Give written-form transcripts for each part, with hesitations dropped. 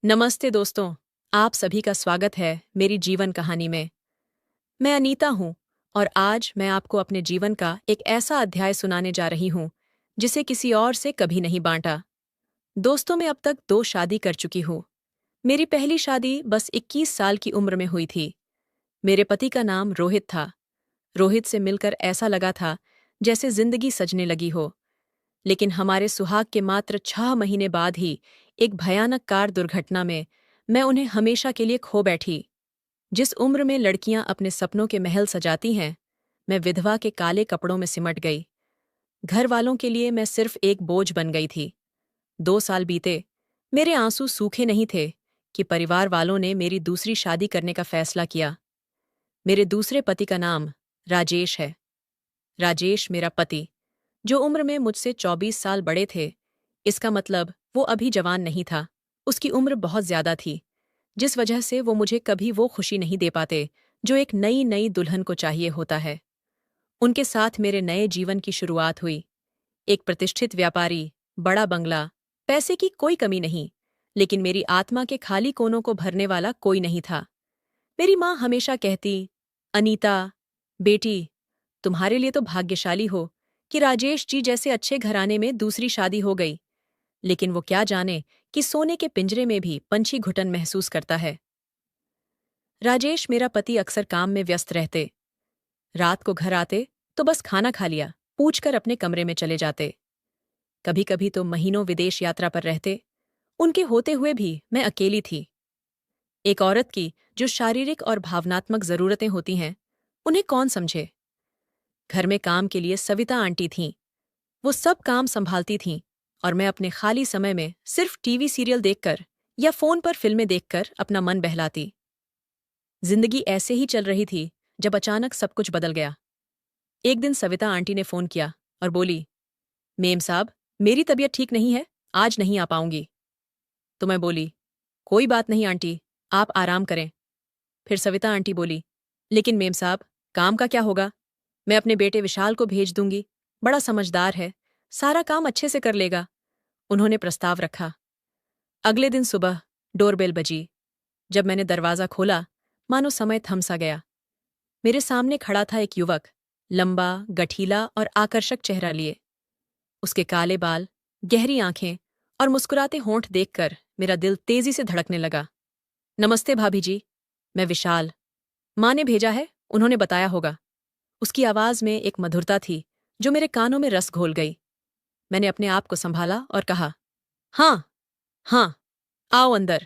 नमस्ते दोस्तों। आप सभी का स्वागत है मेरी जीवन कहानी में। मैं अनीता हूँ और आज मैं आपको अपने जीवन का एक ऐसा अध्याय सुनाने जा रही हूँ जिसे किसी और से कभी नहीं बांटा। दोस्तों, मैं अब तक 2 शादी कर चुकी हूँ। मेरी पहली शादी बस 21 साल की उम्र में हुई थी। मेरे पति का नाम रोहित था। रोहित से मिलकर ऐसा लगा था जैसे जिंदगी सजने लगी हो। लेकिन हमारे सुहाग के मात्र 6 महीने बाद ही एक भयानक कार दुर्घटना में मैं उन्हें हमेशा के लिए खो बैठी। जिस उम्र में लड़कियां अपने सपनों के महल सजाती हैं, मैं विधवा के काले कपड़ों में सिमट गई। घर वालों के लिए मैं सिर्फ एक बोझ बन गई थी। 2 साल बीते, मेरे आंसू सूखे नहीं थे कि परिवार वालों ने मेरी दूसरी शादी करने का फैसला किया। मेरे दूसरे पति का नाम राजेश है। राजेश मेरा पति, जो उम्र में मुझसे 24 साल बड़े थे। इसका मतलब वो अभी जवान नहीं था, उसकी उम्र बहुत ज्यादा थी, जिस वजह से वो मुझे कभी वो खुशी नहीं दे पाते जो एक नई नई दुल्हन को चाहिए होता है। उनके साथ मेरे नए जीवन की शुरुआत हुई। एक प्रतिष्ठित व्यापारी, बड़ा बंगला, पैसे की कोई कमी नहीं, लेकिन मेरी आत्मा के खाली कोनों को भरने वाला कोई नहीं था। मेरी माँ हमेशा कहती, अनीता बेटी, तुम्हारे लिए तो भाग्यशाली हो कि राजेश जी जैसे अच्छे घराने में दूसरी शादी हो गई। लेकिन वो क्या जाने कि सोने के पिंजरे में भी पंछी घुटन महसूस करता है। राजेश मेरा पति अक्सर काम में व्यस्त रहते। रात को घर आते तो बस खाना खा लिया पूछकर अपने कमरे में चले जाते। कभी कभी तो महीनों विदेश यात्रा पर रहते। उनके होते हुए भी मैं अकेली थी। एक औरत की जो शारीरिक और भावनात्मक जरूरतें होती हैं, उन्हें कौन समझे। घर में काम के लिए सविता आंटी थीं। वो सब काम संभालती थीं और मैं अपने खाली समय में सिर्फ टीवी सीरियल देखकर या फोन पर फिल्में देखकर अपना मन बहलाती। जिंदगी ऐसे ही चल रही थी जब अचानक सब कुछ बदल गया। एक दिन सविता आंटी ने फोन किया और बोली, मेम साहब, मेरी तबीयत ठीक नहीं है, आज नहीं आ पाऊंगी। तो मैं बोली, कोई बात नहीं आंटी, आप आराम करें। फिर सविता आंटी बोली, लेकिन मेम साहब, काम का क्या होगा? मैं अपने बेटे विशाल को भेज दूंगी, बड़ा समझदार है, सारा काम अच्छे से कर लेगा। उन्होंने प्रस्ताव रखा। अगले दिन सुबह डोरबेल बजी। जब मैंने दरवाजा खोला, मानो समय थम सा गया। मेरे सामने खड़ा था एक युवक, लंबा, गठीला और आकर्षक चेहरा लिए। उसके काले बाल, गहरी आंखें और मुस्कुराते होंठ देखकर मेरा दिल तेजी से धड़कने लगा। नमस्ते भाभी जी, मैं विशाल। माँ ने भेजा है, उन्होंने बताया होगा। उसकी आवाज में एक मधुरता थी जो मेरे कानों में रस घोल गई। मैंने अपने आप को संभाला और कहा, हाँ, हाँ, आओ अंदर।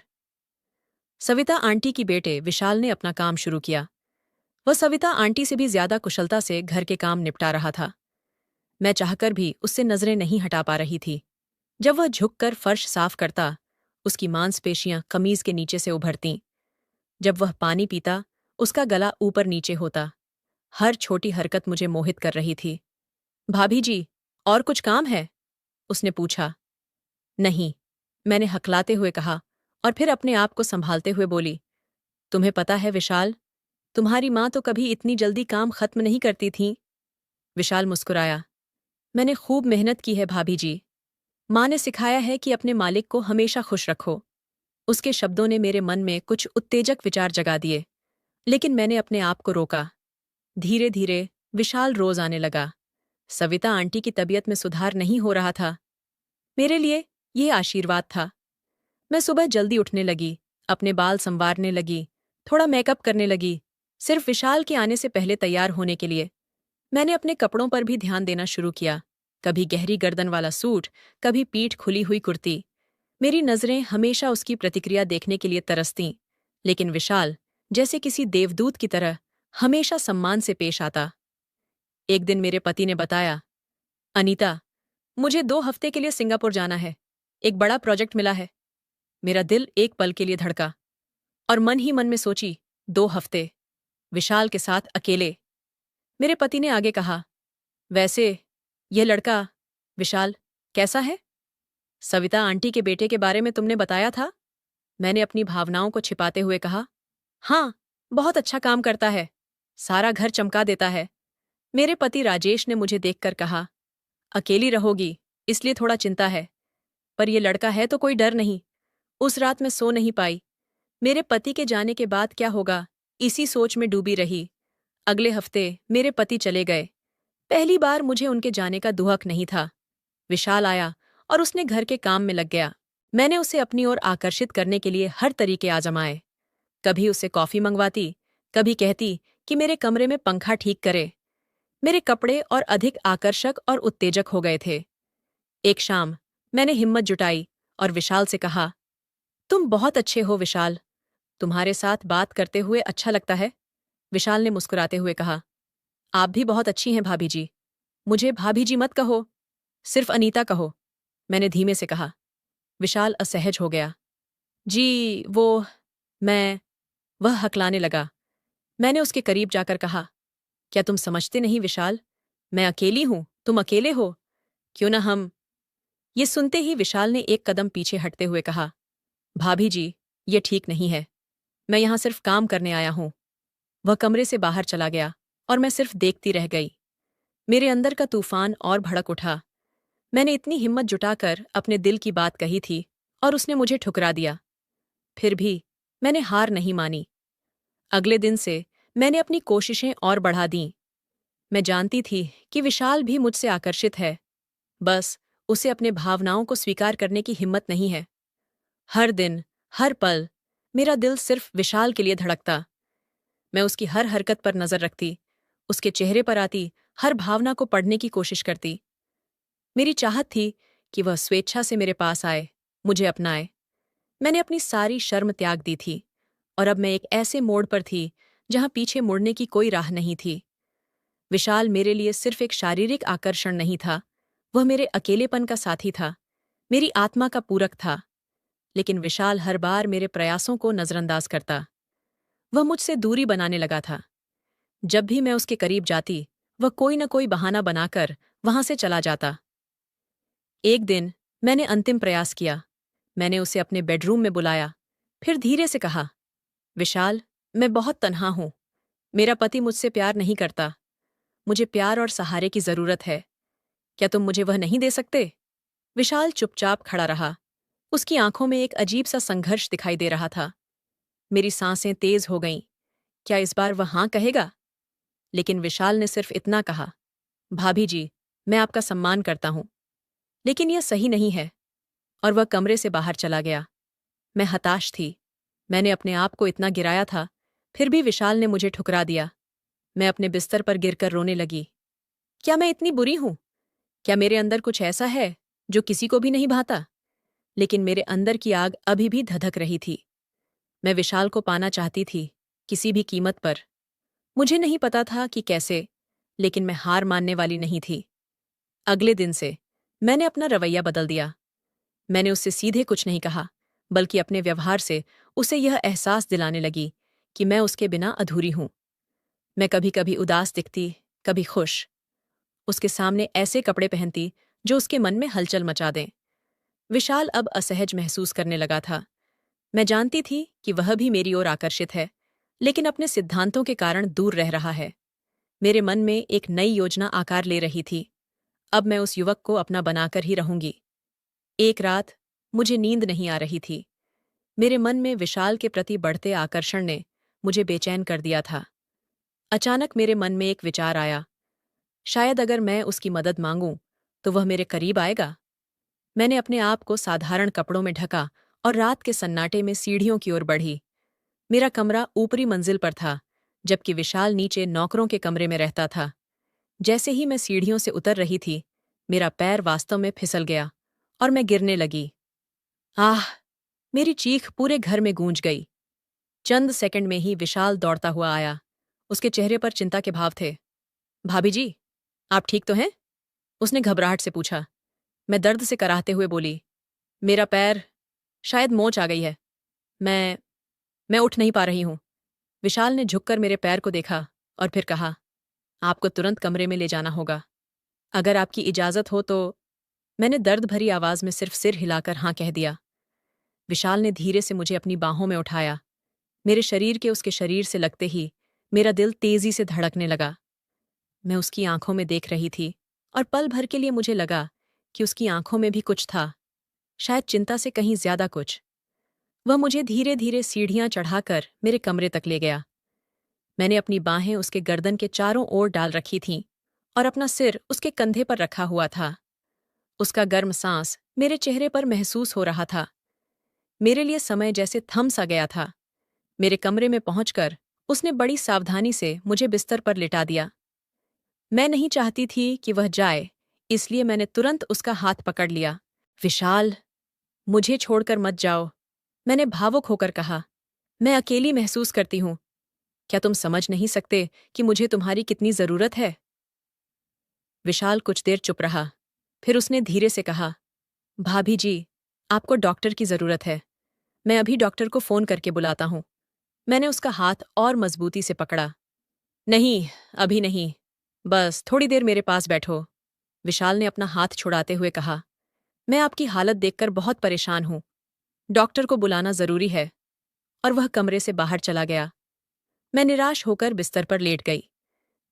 सविता आंटी की बेटे विशाल ने अपना काम शुरू किया। वह सविता आंटी से भी ज्यादा कुशलता से घर के काम निपटा रहा था। मैं चाहकर भी उससे नजरें नहीं हटा पा रही थी। जब वह झुककर फर्श साफ करता, उसकी मांसपेशियां कमीज के नीचे से उभरतीं। जब वह पानी पीता, उसका गला ऊपर नीचे होता। हर छोटी हरकत मुझे मोहित कर रही थी। भाभी जी, और कुछ काम है? उसने पूछा। नहीं, मैंने हकलाते हुए कहा और फिर अपने आप को संभालते हुए बोली, तुम्हें पता है विशाल, तुम्हारी माँ तो कभी इतनी जल्दी काम खत्म नहीं करती थीं। विशाल मुस्कुराया। मैंने खूब मेहनत की है भाभी जी। माँ ने सिखाया है कि अपने मालिक को हमेशा खुश रखो। उसके शब्दों ने मेरे मन में कुछ उत्तेजक विचार जगा दिए, लेकिन मैंने अपने आप को रोका। धीरे धीरे विशाल रोज आने लगा। सविता आंटी की तबीयत में सुधार नहीं हो रहा था। मेरे लिए ये आशीर्वाद था। मैं सुबह जल्दी उठने लगी, अपने बाल संवारने लगी, थोड़ा मेकअप करने लगी, सिर्फ विशाल के आने से पहले तैयार होने के लिए। मैंने अपने कपड़ों पर भी ध्यान देना शुरू किया। कभी गहरी गर्दन वाला सूट, कभी पीठ खुली हुई कुर्ती। मेरी नजरें हमेशा उसकी प्रतिक्रिया देखने के लिए तरसतीं, लेकिन विशाल, जैसे किसी देवदूत की तरह, हमेशा सम्मान से पेश आता। एक दिन मेरे पति ने बताया, अनीता, मुझे 2 हफ्ते के लिए सिंगापुर जाना है। एक बड़ा प्रोजेक्ट मिला है। मेरा दिल एक पल के लिए धड़का और मन ही मन में सोची, 2 हफ्ते, विशाल के साथ अकेले। मेरे पति ने आगे कहा, वैसे यह लड़का विशाल कैसा है? सविता आंटी के बेटे के बारे में तुमने बताया था। मैंने अपनी भावनाओं को छिपाते हुए कहा, हाँ, बहुत अच्छा काम करता है, सारा घर चमका देता है। मेरे पति राजेश ने मुझे देखकर कहा, अकेली रहोगी इसलिए थोड़ा चिंता है, पर यह लड़का है तो कोई डर नहीं। उस रात मैं सो नहीं पाई। मेरे पति के जाने के बाद क्या होगा, इसी सोच में डूबी रही। अगले हफ्ते मेरे पति चले गए। पहली बार मुझे उनके जाने का दुहक नहीं था। विशाल आया और उसने घर के काम में लग गया। मैंने उसे अपनी ओर आकर्षित करने के लिए हर तरीके आजमाए। कभी उसे कॉफी मंगवाती, कभी कहती कि मेरे कमरे में पंखा ठीक करे। मेरे कपड़े और अधिक आकर्षक और उत्तेजक हो गए थे। एक शाम मैंने हिम्मत जुटाई और विशाल से कहा, तुम बहुत अच्छे हो विशाल, तुम्हारे साथ बात करते हुए अच्छा लगता है। विशाल ने मुस्कुराते हुए कहा, आप भी बहुत अच्छी हैं भाभी जी। मुझे भाभी जी मत कहो, सिर्फ अनीता कहो। मैंने धीमे से कहा। विशाल असहज हो गया। जी मैं वह हकलाने लगा। मैंने उसके करीब जाकर कहा, क्या तुम समझते नहीं विशाल, मैं अकेली हूं, तुम अकेले हो। क्यों ना हम। ये सुनते ही विशाल ने एक कदम पीछे हटते हुए कहा, भाभी जी, ये ठीक नहीं है। मैं यहां सिर्फ काम करने आया हूं। वह कमरे से बाहर चला गया और मैं सिर्फ देखती रह गई। मेरे अंदर का तूफान और भड़क उठा। मैंने इतनी हिम्मत जुटाकर अपने दिल की बात कही थी और उसने मुझे ठुकरा दिया। फिर भी मैंने हार नहीं मानी। अगले दिन से मैंने अपनी कोशिशें और बढ़ा दीं। मैं जानती थी कि विशाल भी मुझसे आकर्षित है, बस उसे अपने भावनाओं को स्वीकार करने की हिम्मत नहीं है। हर दिन, हर पल मेरा दिल सिर्फ विशाल के लिए धड़कता। मैं उसकी हर हरकत पर नजर रखती, उसके चेहरे पर आती हर भावना को पढ़ने की कोशिश करती। मेरी चाहत थी कि वह स्वेच्छा से मेरे पास आए, मुझे अपनाए। मैंने अपनी सारी शर्म त्याग दी थी और अब मैं एक ऐसे मोड़ पर थी जहां पीछे मुड़ने की कोई राह नहीं थी। विशाल मेरे लिए सिर्फ एक शारीरिक आकर्षण नहीं था, वह मेरे अकेलेपन का साथी था, मेरी आत्मा का पूरक था। लेकिन विशाल हर बार मेरे प्रयासों को नजरअंदाज करता। वह मुझसे दूरी बनाने लगा था। जब भी मैं उसके करीब जाती, वह कोई न कोई बहाना बनाकर वहां से चला जाता। एक दिन मैंने अंतिम प्रयास किया। मैंने उसे अपने बेडरूम में बुलाया, फिर धीरे से कहा, विशाल, मैं बहुत तन्हा हूं। मेरा पति मुझसे प्यार नहीं करता। मुझे प्यार और सहारे की जरूरत है। क्या तुम मुझे वह नहीं दे सकते? विशाल चुपचाप खड़ा रहा। उसकी आंखों में एक अजीब सा संघर्ष दिखाई दे रहा था। मेरी सांसें तेज हो गईं। क्या इस बार वह हाँ कहेगा? लेकिन विशाल ने सिर्फ इतना कहा, भाभी जी, मैं आपका सम्मान करता हूं, लेकिन यह सही नहीं है। और वह कमरे से बाहर चला गया। मैं हताश थी। मैंने अपने आप को इतना गिराया था, फिर भी विशाल ने मुझे ठुकरा दिया। मैं अपने बिस्तर पर गिरकर रोने लगी। क्या मैं इतनी बुरी हूं? क्या मेरे अंदर कुछ ऐसा है जो किसी को भी नहीं भाता? लेकिन मेरे अंदर की आग अभी भी धधक रही थी। मैं विशाल को पाना चाहती थी, किसी भी कीमत पर। मुझे नहीं पता था कि कैसे, लेकिन मैं हार मानने वाली नहीं थी। अगले दिन से मैंने अपना रवैया बदल दिया। मैंने उससे सीधे कुछ नहीं कहा, बल्कि अपने व्यवहार से उसे यह एहसास दिलाने लगी कि मैं उसके बिना अधूरी हूं। मैं कभी कभी उदास दिखती, कभी खुश। उसके सामने ऐसे कपड़े पहनती जो उसके मन में हलचल मचा दें। विशाल अब असहज महसूस करने लगा था। मैं जानती थी कि वह भी मेरी ओर आकर्षित है, लेकिन अपने सिद्धांतों के कारण दूर रह रहा है। मेरे मन में एक नई योजना आकार ले रही थी। अब मैं उस युवक को अपना बनाकर ही रहूंगी। एक रात मुझे नींद नहीं आ रही थी। मेरे मन में विशाल के प्रति बढ़ते आकर्षण ने मुझे बेचैन कर दिया था। अचानक मेरे मन में एक विचार आया, शायद अगर मैं उसकी मदद मांगूं तो वह मेरे करीब आएगा। मैंने अपने आप को साधारण कपड़ों में ढका और रात के सन्नाटे में सीढ़ियों की ओर बढ़ी। मेरा कमरा ऊपरी मंजिल पर था, जबकि विशाल नीचे नौकरों के कमरे में रहता था। जैसे ही मैं सीढ़ियों से उतर रही थी, मेरा पैर वास्तव में फिसल गया और मैं गिरने लगी। आह! मेरी चीख पूरे घर में गूंज गई। चंद सेकंड में ही विशाल दौड़ता हुआ आया। उसके चेहरे पर चिंता के भाव थे। भाभी जी, आप ठीक तो हैं? उसने घबराहट से पूछा। मैं दर्द से कराहते हुए बोली, मेरा पैर, शायद मोच आ गई है। मैं मैं उठ नहीं पा रही हूं। विशाल ने झुककर मेरे पैर को देखा और फिर कहा, आपको तुरंत कमरे में ले जाना होगा। अगर आपकी इजाजत हो तो। मैंने दर्द भरी आवाज में सिर्फ सिर हिलाकर हाँ कह दिया। विशाल ने धीरे से मुझे अपनी बाहों में उठाया। मेरे शरीर के उसके शरीर से लगते ही मेरा दिल तेजी से धड़कने लगा। मैं उसकी आंखों में देख रही थी और पल भर के लिए मुझे लगा कि उसकी आंखों में भी कुछ था, शायद चिंता से कहीं ज्यादा कुछ। वह मुझे धीरे धीरे सीढ़ियां चढ़ाकर मेरे कमरे तक ले गया। मैंने अपनी बाहें उसके गर्दन के चारों ओर डाल रखी थीं और अपना सिर उसके कंधे पर रखा हुआ था। उसका गर्म सांस मेरे चेहरे पर महसूस हो रहा था। मेरे लिए समय जैसे थम सा गया था। मेरे कमरे में पहुंचकर उसने बड़ी सावधानी से मुझे बिस्तर पर लिटा दिया। मैं नहीं चाहती थी कि वह जाए, इसलिए मैंने तुरंत उसका हाथ पकड़ लिया। विशाल, मुझे छोड़कर मत जाओ, मैंने भावुक होकर कहा। मैं अकेली महसूस करती हूं। क्या तुम समझ नहीं सकते कि मुझे तुम्हारी कितनी जरूरत है? विशाल कुछ देर चुप रहा। फिर उसने धीरे से कहा, भाभी जी, आपको डॉक्टर की जरूरत है। मैं अभी डॉक्टर को फोन करके बुलाता हूं। मैंने उसका हाथ और मजबूती से पकड़ा। नहीं, अभी नहीं। बस थोड़ी देर मेरे पास बैठो। विशाल ने अपना हाथ छुड़ाते हुए कहा। मैं आपकी हालत देखकर बहुत परेशान हूं। डॉक्टर को बुलाना जरूरी है। और वह कमरे से बाहर चला गया। मैं निराश होकर बिस्तर पर लेट गई।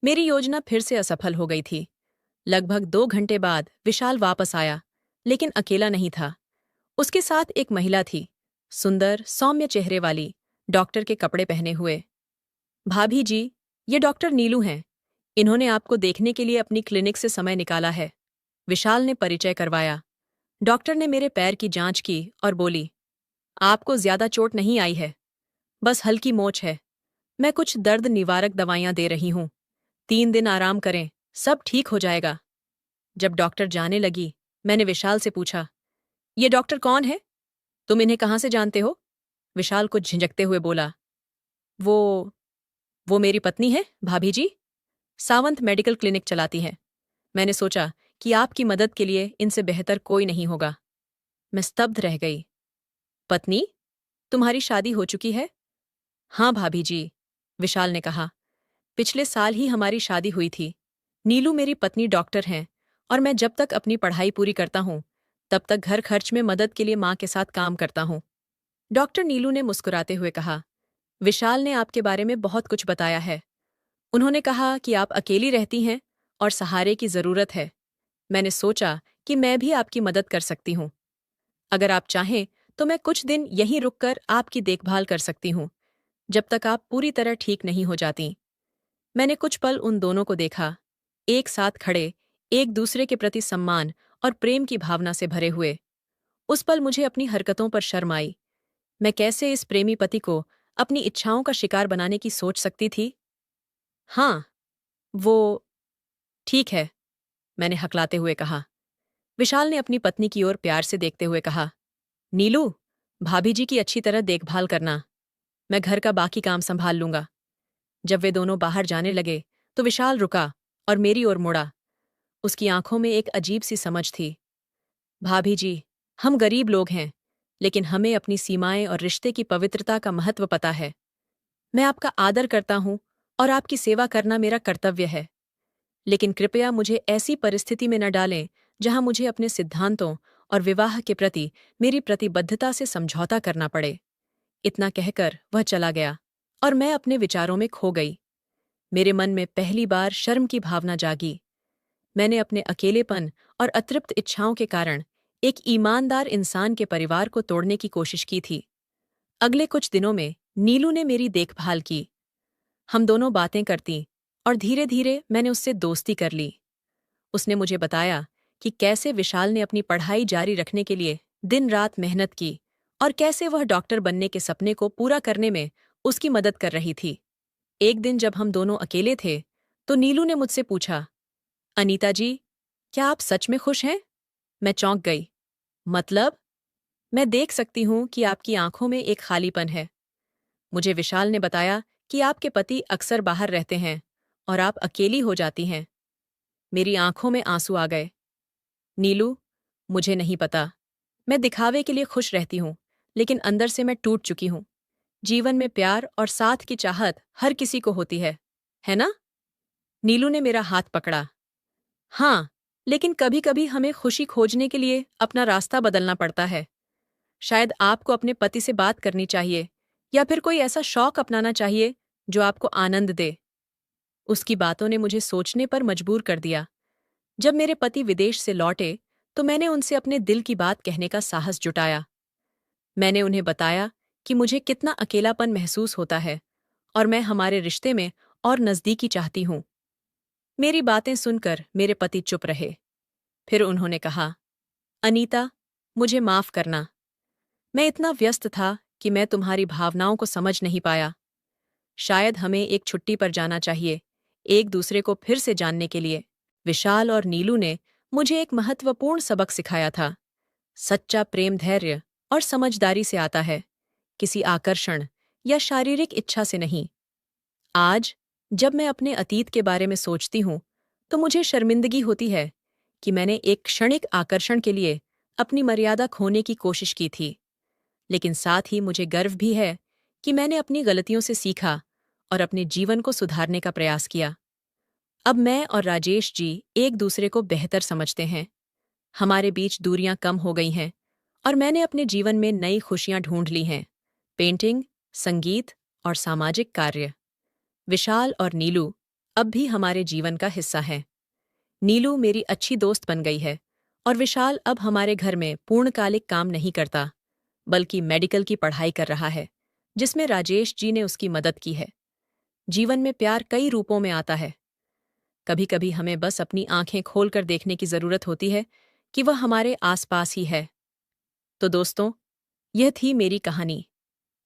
मेरी योजना फिर से असफल हो गई थी। लगभग 2 घंटे बाद विशाल वापस आया, लेकिन अकेला नहीं था। उसके साथ एक महिला थी, सुंदर सौम्य चेहरे वाली, डॉक्टर के कपड़े पहने हुए। भाभी जी, ये डॉक्टर नीलू हैं। इन्होंने आपको देखने के लिए अपनी क्लिनिक से समय निकाला है। विशाल ने परिचय करवाया। डॉक्टर ने मेरे पैर की जांच की और बोली, आपको ज्यादा चोट नहीं आई है, बस हल्की मोच है। मैं कुछ दर्द निवारक दवाइयां दे रही हूं। 3 दिन आराम करें, सब ठीक हो जाएगा। जब डॉक्टर जाने लगी, मैंने विशाल से पूछा, ये डॉक्टर कौन है? तुम इन्हें कहाँ से जानते हो? विशाल कुछ झिझकते हुए बोला, वो वो मेरी पत्नी है, भाभी जी। सावंत मेडिकल क्लिनिक चलाती है। मैंने सोचा कि आपकी मदद के लिए इनसे बेहतर कोई नहीं होगा। मैं स्तब्ध रह गई। पत्नी? तुम्हारी शादी हो चुकी है? हाँ भाभी जी, विशाल ने कहा। पिछले साल ही हमारी शादी हुई थी। नीलू मेरी पत्नी डॉक्टर हैं और मैं जब तक अपनी पढ़ाई पूरी करता हूँ, तब तक घर खर्च में मदद के लिए माँ के साथ काम करता हूँ। डॉक्टर नीलू ने मुस्कुराते हुए कहा, विशाल ने आपके बारे में बहुत कुछ बताया है। उन्होंने कहा कि आप अकेली रहती हैं और सहारे की जरूरत है। मैंने सोचा कि मैं भी आपकी मदद कर सकती हूँ। अगर आप चाहें तो मैं कुछ दिन यहीं रुककर आपकी देखभाल कर सकती हूँ, जब तक आप पूरी तरह ठीक नहीं हो जाती। मैंने कुछ पल उन दोनों को देखा, एक साथ खड़े, एक दूसरे के प्रति सम्मान और प्रेम की भावना से भरे हुए। उस पल मुझे अपनी हरकतों पर शर्म आई। मैं कैसे इस प्रेमी पति को अपनी इच्छाओं का शिकार बनाने की सोच सकती थी? हाँ, वो ठीक है, मैंने हकलाते हुए कहा। विशाल ने अपनी पत्नी की ओर प्यार से देखते हुए कहा, नीलू, भाभी जी की अच्छी तरह देखभाल करना। मैं घर का बाकी काम संभाल लूंगा। जब वे दोनों बाहर जाने लगे, तो विशाल रुका और मेरी ओर मुड़ा। उसकी आंखों में एक अजीब सी समझ थी। भाभी जी, हम गरीब लोग हैं, लेकिन हमें अपनी सीमाएं और रिश्ते की पवित्रता का महत्व पता है। मैं आपका आदर करता हूं और आपकी सेवा करना मेरा कर्तव्य है। लेकिन कृपया मुझे ऐसी परिस्थिति में न डालें जहां मुझे अपने सिद्धांतों और विवाह के प्रति मेरी प्रतिबद्धता से समझौता करना पड़े। इतना कहकर वह चला गया और मैं अपने विचारों में खो गई। मेरे मन में पहली बार शर्म की भावना जागी। मैंने अपने अकेलेपन और अतृप्त इच्छाओं के कारण एक ईमानदार इंसान के परिवार को तोड़ने की कोशिश की थी। अगले कुछ दिनों में नीलू ने मेरी देखभाल की। हम दोनों बातें करती और धीरे धीरे मैंने उससे दोस्ती कर ली। उसने मुझे बताया कि कैसे विशाल ने अपनी पढ़ाई जारी रखने के लिए दिन रात मेहनत की और कैसे वह डॉक्टर बनने के सपने को पूरा करने में उसकी मदद कर रही थी। एक दिन जब हम दोनों अकेले थे, तो नीलू ने मुझसे पूछा, अनीता जी, क्या आप सच में खुश हैं? मैं चौंक गई। मतलब? मैं देख सकती हूं कि आपकी आंखों में एक खालीपन है। मुझे विशाल ने बताया कि आपके पति अक्सर बाहर रहते हैं और आप अकेली हो जाती हैं। मेरी आंखों में आंसू आ गए। नीलू, मुझे नहीं पता। मैं दिखावे के लिए खुश रहती हूँ, लेकिन अंदर से मैं टूट चुकी हूँ। जीवन में प्यार और साथ की चाहत हर किसी को होती है ना? नीलू ने मेरा हाथ पकड़ा। हाँ, लेकिन कभी कभी हमें खुशी खोजने के लिए अपना रास्ता बदलना पड़ता है। शायद आपको अपने पति से बात करनी चाहिए या फिर कोई ऐसा शौक अपनाना चाहिए जो आपको आनंद दे। उसकी बातों ने मुझे सोचने पर मजबूर कर दिया। जब मेरे पति विदेश से लौटे, तो मैंने उनसे अपने दिल की बात कहने का साहस जुटाया। मैंने उन्हें बताया कि मुझे कितना अकेलापन महसूस होता है और मैं हमारे रिश्ते में और नज़दीकी चाहती हूँ। मेरी बातें सुनकर मेरे पति चुप रहे। फिर उन्होंने कहा, अनीता, मुझे माफ़ करना। मैं इतना व्यस्त था कि मैं तुम्हारी भावनाओं को समझ नहीं पाया। शायद हमें एक छुट्टी पर जाना चाहिए, एक दूसरे को फिर से जानने के लिए। विशाल और नीलू ने मुझे एक महत्वपूर्ण सबक सिखाया था। सच्चा प्रेम धैर्य और समझदारी से आता है, किसी आकर्षण या शारीरिक इच्छा से नहीं। आज जब मैं अपने अतीत के बारे में सोचती हूँ, तो मुझे शर्मिंदगी होती है कि मैंने एक क्षणिक आकर्षण के लिए अपनी मर्यादा खोने की कोशिश की थी। लेकिन साथ ही मुझे गर्व भी है कि मैंने अपनी गलतियों से सीखा और अपने जीवन को सुधारने का प्रयास किया। अब मैं और राजेश जी एक दूसरे को बेहतर समझते हैं। हमारे बीच दूरियां कम हो गई हैं और मैंने अपने जीवन में नई खुशियां ढूंढ ली हैं। पेंटिंग, संगीत और सामाजिक कार्य। विशाल और नीलू अब भी हमारे जीवन का हिस्सा हैं। नीलू मेरी अच्छी दोस्त बन गई है और विशाल अब हमारे घर में पूर्णकालिक काम नहीं करता, बल्कि मेडिकल की पढ़ाई कर रहा है, जिसमें राजेश जी ने उसकी मदद की है। जीवन में प्यार कई रूपों में आता है। कभी कभी हमें बस अपनी आंखें खोलकर देखने की जरूरत होती है कि वह हमारे आसपास ही है। तो दोस्तों, यह थी मेरी कहानी,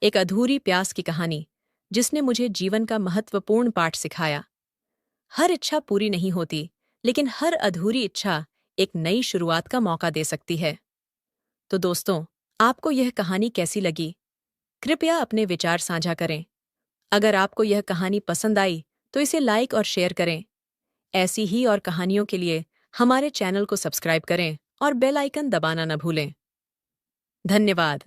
एक अधूरी प्यास की कहानी, जिसने मुझे जीवन का महत्वपूर्ण पाठ सिखाया। हर इच्छा पूरी नहीं होती, लेकिन हर अधूरी इच्छा एक नई शुरुआत का मौका दे सकती है। तो दोस्तों, आपको यह कहानी कैसी लगी? कृपया अपने विचार साझा करें। अगर आपको यह कहानी पसंद आई, तो इसे लाइक और शेयर करें। ऐसी ही और कहानियों के लिए हमारे चैनल को सब्सक्राइब करें और बेल आइकन दबाना न भूलें। धन्यवाद।